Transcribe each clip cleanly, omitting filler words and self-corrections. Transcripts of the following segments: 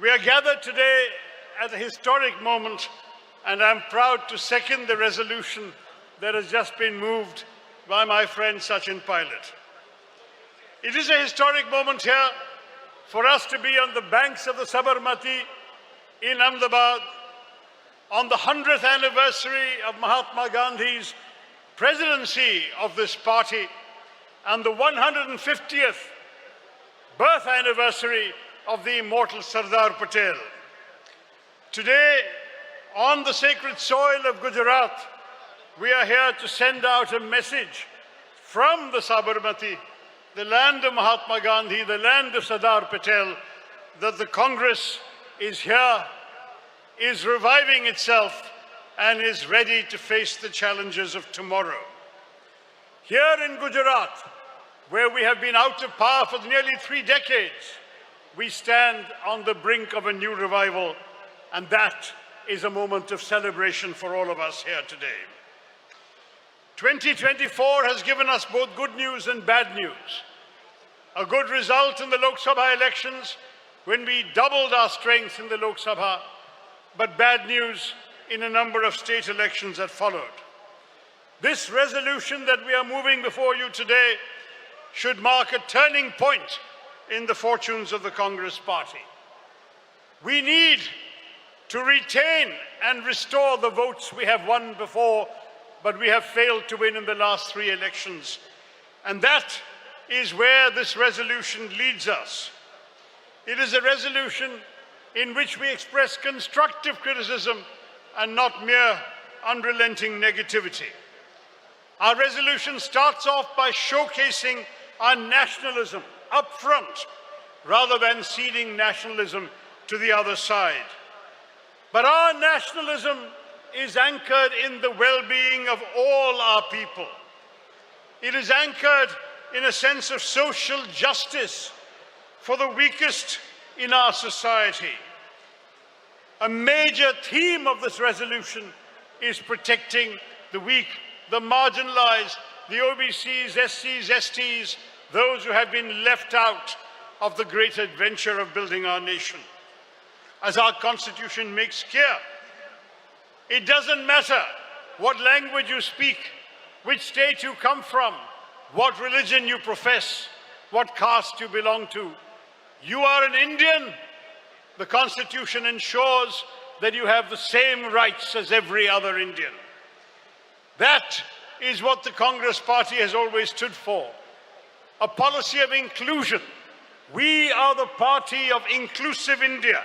We are gathered today at a historic moment, and I'm proud to second the resolution that has just been moved by my friend Sachin Pilot. It is a historic moment here for us to be on the banks of the Sabarmati in Ahmedabad on the 100th anniversary of Mahatma Gandhi's presidency of this party and the 150th birth anniversary of the immortal Sardar Patel. Today, on the sacred soil of Gujarat, we are here to send out a message from the Sabarmati, the land of Mahatma Gandhi, the land of Sardar Patel, that the Congress is here, is reviving itself, and is ready to face the challenges of tomorrow. Here in Gujarat, where we have been out of power for nearly 3 decades, we stand on the brink of a new revival, and that is a moment of celebration for all of us here today. 2024 has given us both good news and bad news. A good result in the Lok Sabha elections when we doubled our strength in the Lok Sabha, but bad news in a number of state elections that followed. This resolution that we are moving before you today should mark a turning point in the fortunes of the Congress Party. We need to retain and restore the votes we have won before, but we have failed to win in the last 3 elections. And that is where this resolution leads us. It is a resolution in which we express constructive criticism and not mere unrelenting negativity. Our resolution starts off by showcasing our nationalism up front, rather than ceding nationalism to the other side. But our nationalism is anchored in the well-being of all our people. It is anchored in a sense of social justice for the weakest in our society. A major theme of this resolution is protecting the weak, the marginalized, the OBCs, SCs, STs, those who have been left out of the great adventure of building our nation. As our Constitution makes clear, it doesn't matter what language you speak, which state you come from, what religion you profess, what caste you belong to. You are an Indian. The Constitution ensures that you have the same rights as every other Indian. That is what the Congress Party has always stood for. A policy of inclusion. We are the party of inclusive India.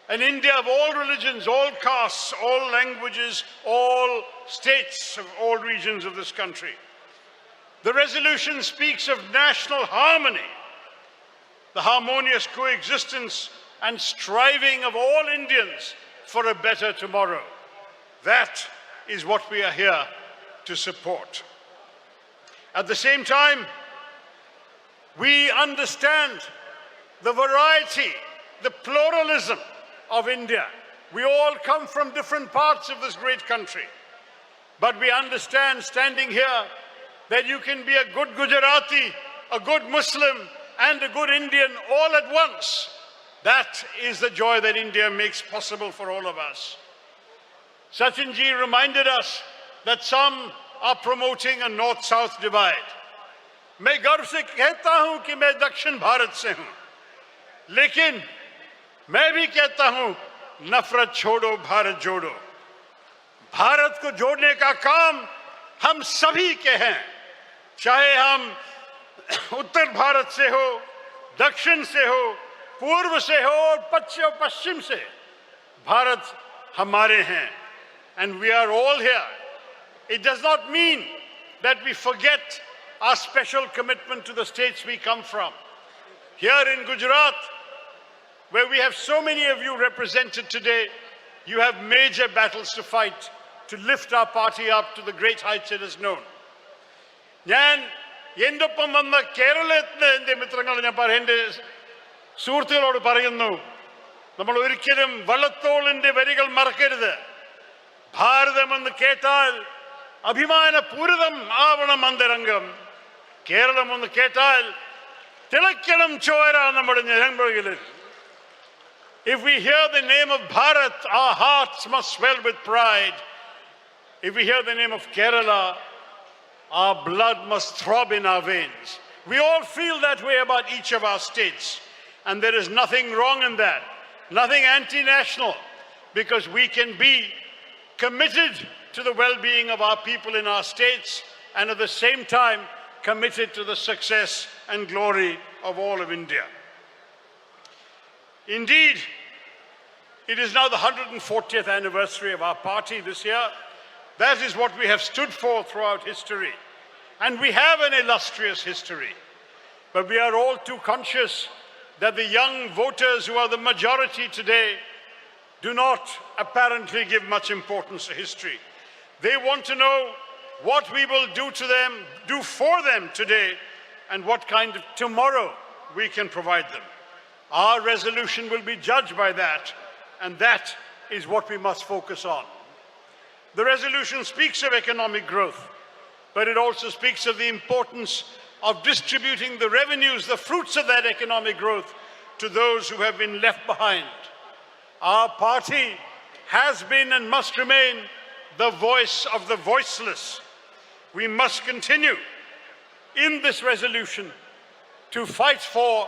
An India of all religions, all castes, all languages, all states of all regions of this country. The resolution speaks of national harmony, the harmonious coexistence and striving of all Indians for a better tomorrow. That is what we are here to support. At the same time, we understand the variety, the pluralism of India. We all come from different parts of this great country. But we understand, standing here, that you can be a good Gujarati, a good Muslim, and a good Indian all at once. That is the joy that India makes possible for all of us. Sachin ji reminded us that some are promoting a north-south divide. मैं गर्व से कहता हूं कि मैं दक्षिण भारत से हूं, लेकिन मैं भी कहता हूं नफरत छोड़ो भारत जोड़ो। भारत को जोड़ने का काम हम सभी के हैं, चाहे हम उत्तर भारत से हो, दक्षिण से हो, पूर्व से हो और पश्चिम से। भारत हमारे हैं, and we are all here. It does not mean that we forget our special commitment to the states we come from. Here in Gujarat, where we have so many of you represented today, you have major battles to fight to lift our party up to the great heights it has known. ഞാൻ എന്റൊപ്പം വന്ന കേരളത്തിലെ എൻ്റെ മിത്രങ്ങൾ എൻ്റെ സുഹൃത്തുക്കളോട് പറയുന്നു, നമ്മൾ ഒരിക്കലും വള്ളത്തോളിന്റെ വരികൾ മറക്കരുത്. ഭാരതമെന്ന് കേട്ടാൽ അഭിമാനപൂരിതം ആവണം അന്തരംഗം. കേരളം ഒന്ന് കേട്ടാൽ തിളയ്ക്കണം ചോര നമ്മുടെ ഞരമ്പുകളിൽ. If we hear the name of Bharat, our hearts must swell with pride. If we hear the name of Kerala, our blood must throb in our veins. We all feel that way about each of our states. And there is nothing wrong in that, nothing anti-national, because we can be committed to the well-being of our people in our states and at the same time committed to the success and glory of all of India. Indeed, it is now the 140th anniversary of our party this year. That is what we have stood for throughout history. And we have an illustrious history. But we are all too conscious that the young voters who are the majority today do not apparently give much importance to history. They want to know what we will do to them, do for them today, and what kind of tomorrow we can provide them. Our resolution will be judged by that, and that is what we must focus on. The resolution speaks of economic growth, but it also speaks of the importance of distributing the revenues, the fruits of that economic growth, to those who have been left behind. Our party has been and must remain the voice of the voiceless. We must continue in this resolution to fight for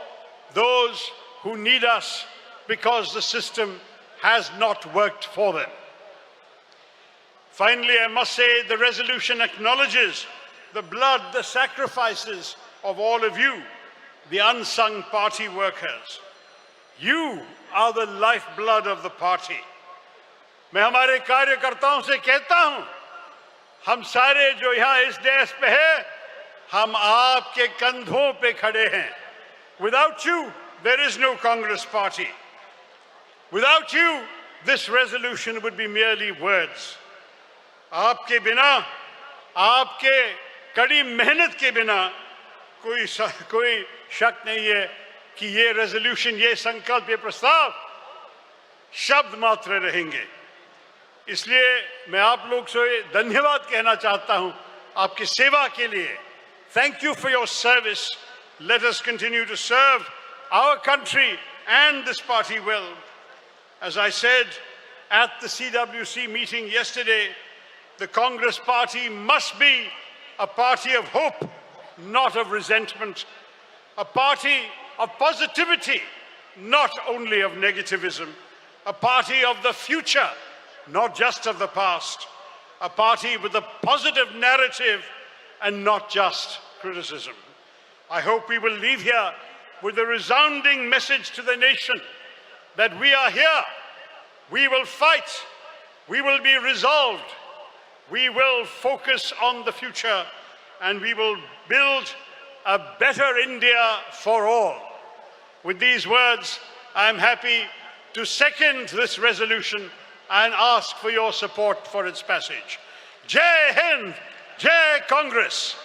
those who need us because the system has not worked for them. Finally, I must say the resolution acknowledges the blood, the sacrifices of all of you, the unsung party workers. You are the lifeblood of the party. मैं हमारे कार्यकर्ताओं से कहता हूं, हम सारे जो यहाँ इस डेस्क पे हैं, हम आपके कंधों पे खड़े हैं. Without you, there is no Congress party. Without you, this resolution would be merely words. आपके बिना, आपके कड़ी मेहनत के बिना कोई शक नहीं है कि ये रेजोल्यूशन, ये संकल्प, ये प्रस्ताव शब्द मात्र रहेंगे. इसलिए मैं आप लोग से धन्यवाद कहना चाहता हूं आपकी सेवा के लिए. Thank you for your service. Let us continue to serve our country and this party well. As I said at the CWC meeting yesterday, the Congress party must be a party of hope, not of resentment, a party of positivity, not only of negativism, a party of the future, not just of the past, a party with a positive narrative and not just criticism. I hope we will leave here with a resounding message to the nation that we are here, we will fight, we will be resolved, we will focus on the future, and we will build a better India for all. With these words, I am happy to second this resolution and ask for your support for its passage. Jai Hind, Jai Congress.